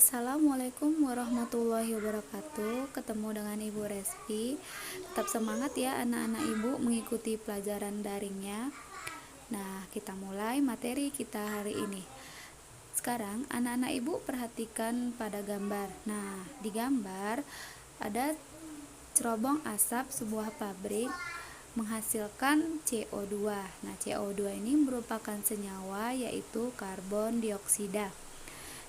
Assalamualaikum warahmatullahi wabarakatuh. Ketemu dengan Ibu Respi. Tetap semangat ya anak-anak Ibu mengikuti pelajaran daringnya. Nah, kita mulai materi kita hari ini. Sekarang anak-anak Ibu perhatikan pada gambar. Nah, di gambar ada cerobong asap sebuah pabrik menghasilkan CO2. Nah, CO2 ini merupakan senyawa yaitu karbon dioksida.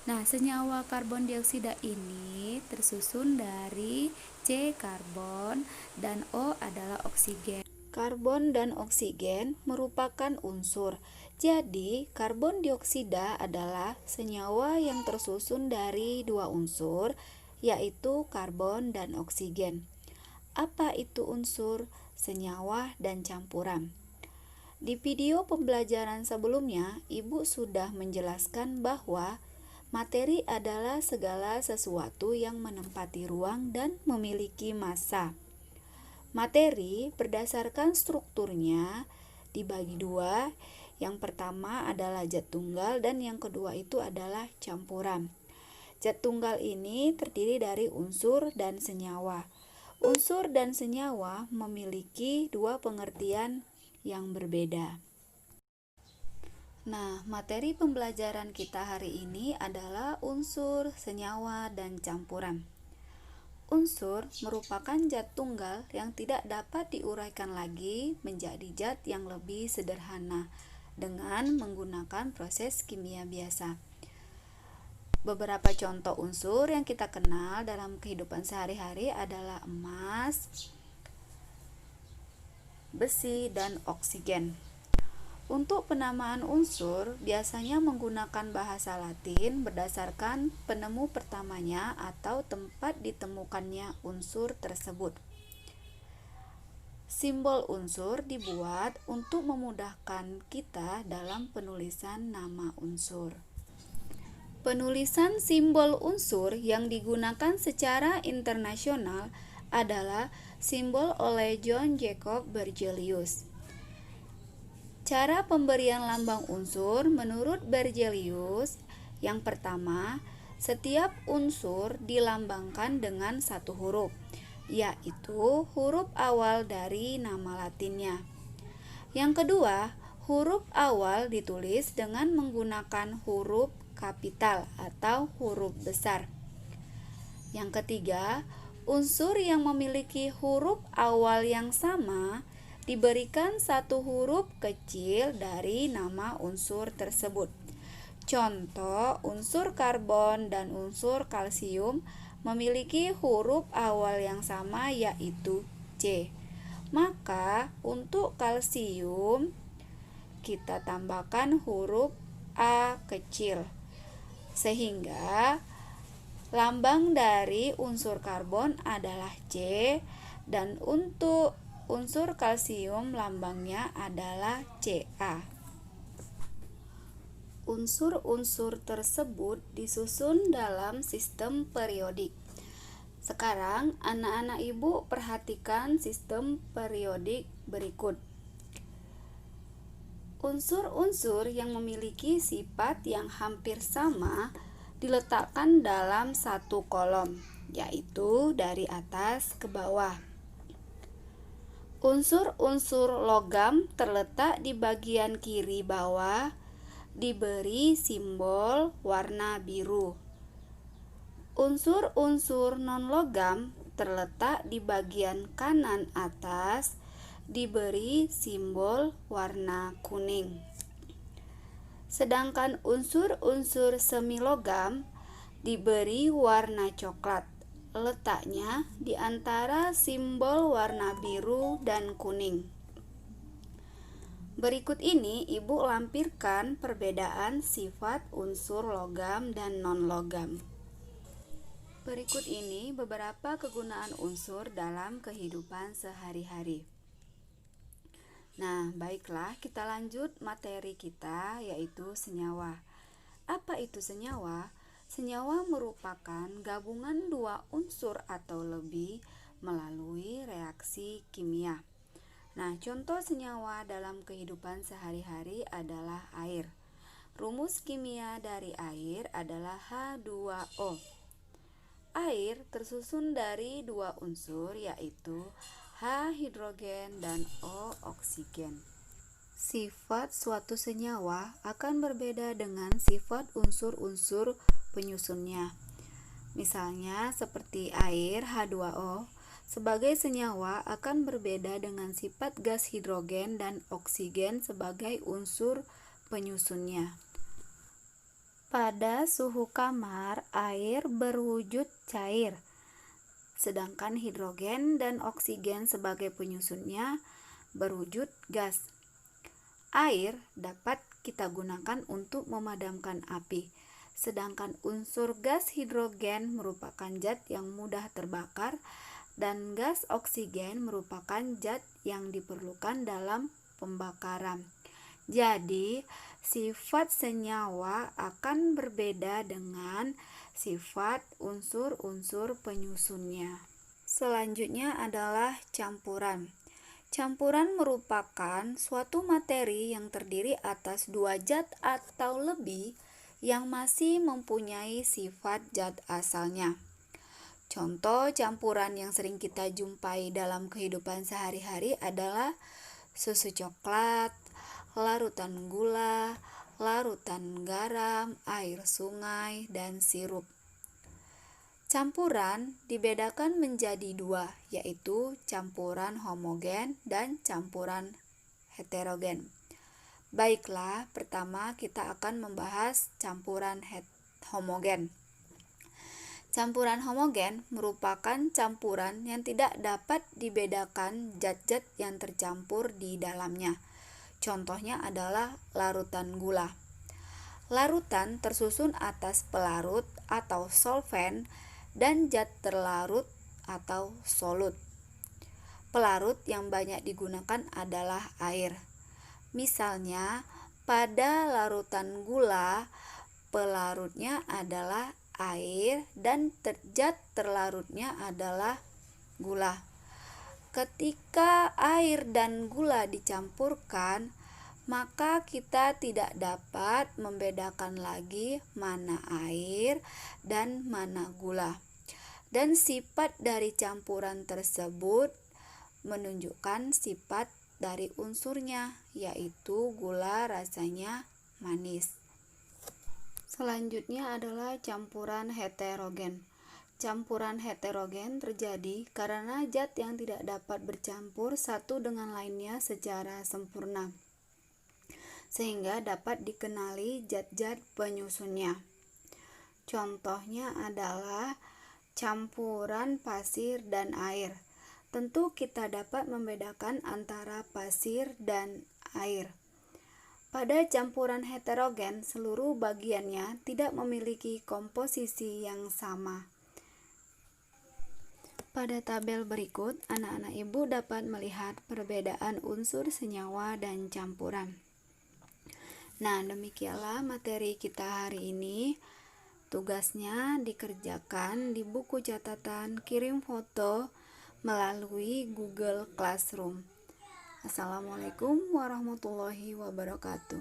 Nah, senyawa karbon dioksida ini tersusun dari C karbon dan O adalah oksigen. Karbon dan oksigen merupakan unsur. Jadi, karbon dioksida adalah senyawa yang tersusun dari dua unsur, yaitu karbon dan oksigen. Apa itu unsur, senyawa, dan campuran? Di video pembelajaran sebelumnya, Ibu sudah menjelaskan bahwa materi adalah segala sesuatu yang menempati ruang dan memiliki massa. Materi berdasarkan strukturnya dibagi dua. Yang pertama adalah zat tunggal dan yang kedua itu adalah campuran. Zat tunggal ini terdiri dari unsur dan senyawa. Unsur dan senyawa memiliki dua pengertian yang berbeda. Nah, materi pembelajaran kita hari ini adalah unsur, senyawa, dan campuran. Unsur merupakan zat tunggal yang tidak dapat diuraikan lagi menjadi zat yang lebih sederhana dengan menggunakan proses kimia biasa. Beberapa contoh unsur yang kita kenal dalam kehidupan sehari-hari adalah emas, besi, dan oksigen. Untuk penamaan unsur, biasanya menggunakan bahasa Latin berdasarkan penemu pertamanya atau tempat ditemukannya unsur tersebut. Simbol unsur dibuat untuk memudahkan kita dalam penulisan nama unsur. Penulisan simbol unsur yang digunakan secara internasional adalah simbol oleh John Jacob Berzelius. Cara pemberian lambang unsur menurut Berzelius, yang pertama, setiap unsur dilambangkan dengan satu huruf, yaitu huruf awal dari nama latinnya. Yang kedua, huruf awal ditulis dengan menggunakan huruf kapital atau huruf besar. Yang ketiga, unsur yang memiliki huruf awal yang sama diberikan satu huruf kecil dari nama unsur tersebut. Contoh, unsur karbon dan unsur kalsium memiliki huruf awal yang sama yaitu C. Maka untuk kalsium kita tambahkan huruf A kecil, sehingga lambang dari unsur karbon adalah C dan untuk unsur kalsium lambangnya adalah Ca. Unsur-unsur tersebut disusun dalam sistem periodik. Sekarang anak-anak Ibu perhatikan sistem periodik berikut. Unsur-unsur yang memiliki sifat yang hampir sama diletakkan dalam satu kolom, yaitu dari atas ke bawah. Unsur-unsur logam terletak di bagian kiri bawah, diberi simbol warna biru. Unsur-unsur non-logam terletak di bagian kanan atas, diberi simbol warna kuning. Sedangkan unsur-unsur semilogam diberi warna coklat. Letaknya di antara simbol warna biru dan kuning. Berikut ini Ibu lampirkan perbedaan sifat unsur logam dan non-logam. Berikut ini beberapa kegunaan unsur dalam kehidupan sehari-hari. Nah, baiklah, kita lanjut materi kita yaitu senyawa. Apa itu senyawa? Senyawa merupakan gabungan dua unsur atau lebih melalui reaksi kimia. Nah, contoh senyawa dalam kehidupan sehari-hari adalah air. Rumus kimia dari air adalah H2O. Air tersusun dari dua unsur, yaitu H hidrogen dan O oksigen. Sifat suatu senyawa akan berbeda dengan sifat unsur-unsur penyusunnya. Misalnya seperti air H2O sebagai senyawa akan berbeda dengan sifat gas hidrogen dan oksigen sebagai unsur penyusunnya. Pada suhu kamar, air berwujud cair, sedangkan hidrogen dan oksigen sebagai penyusunnya berwujud gas. Air dapat kita gunakan untuk memadamkan api, sedangkan unsur gas hidrogen merupakan zat yang mudah terbakar dan gas oksigen merupakan zat yang diperlukan dalam pembakaran. Jadi, sifat senyawa akan berbeda dengan sifat unsur-unsur penyusunnya. Selanjutnya adalah campuran. Campuran merupakan suatu materi yang terdiri atas dua zat atau lebih yang masih mempunyai sifat zat asalnya. Contoh campuran yang sering kita jumpai dalam kehidupan sehari-hari adalah susu coklat, larutan gula, larutan garam, air sungai, dan sirup. Campuran dibedakan menjadi dua, yaitu campuran homogen dan campuran heterogen. Baiklah, pertama kita akan membahas campuran homogen. Campuran homogen merupakan campuran yang tidak dapat dibedakan zat-zat yang tercampur di dalamnya. Contohnya adalah larutan gula. Larutan tersusun atas pelarut atau solvent dan zat terlarut atau solut. Pelarut yang banyak digunakan adalah air. Misalnya, pada larutan gula, pelarutnya adalah air dan zat terlarutnya adalah gula. Ketika air dan gula dicampurkan, maka kita tidak dapat membedakan lagi mana air dan mana gula. Dan sifat dari campuran tersebut menunjukkan sifat dari unsurnya, yaitu gula rasanya manis. Selanjutnya adalah campuran heterogen. Campuran heterogen terjadi karena zat yang tidak dapat bercampur satu dengan lainnya secara sempurna, sehingga dapat dikenali zat-zat penyusunnya. Contohnya adalah campuran pasir dan air. Tentu kita dapat membedakan antara pasir dan air. Pada campuran heterogen, seluruh bagiannya tidak memiliki komposisi yang sama. Pada tabel berikut, anak-anak ibu dapat melihat perbedaan unsur senyawa dan campuran. Nah, demikianlah materi kita hari ini. Tugasnya dikerjakan di buku catatan, kirim foto melalui Google Classroom. Assalamualaikum warahmatullahi wabarakatuh.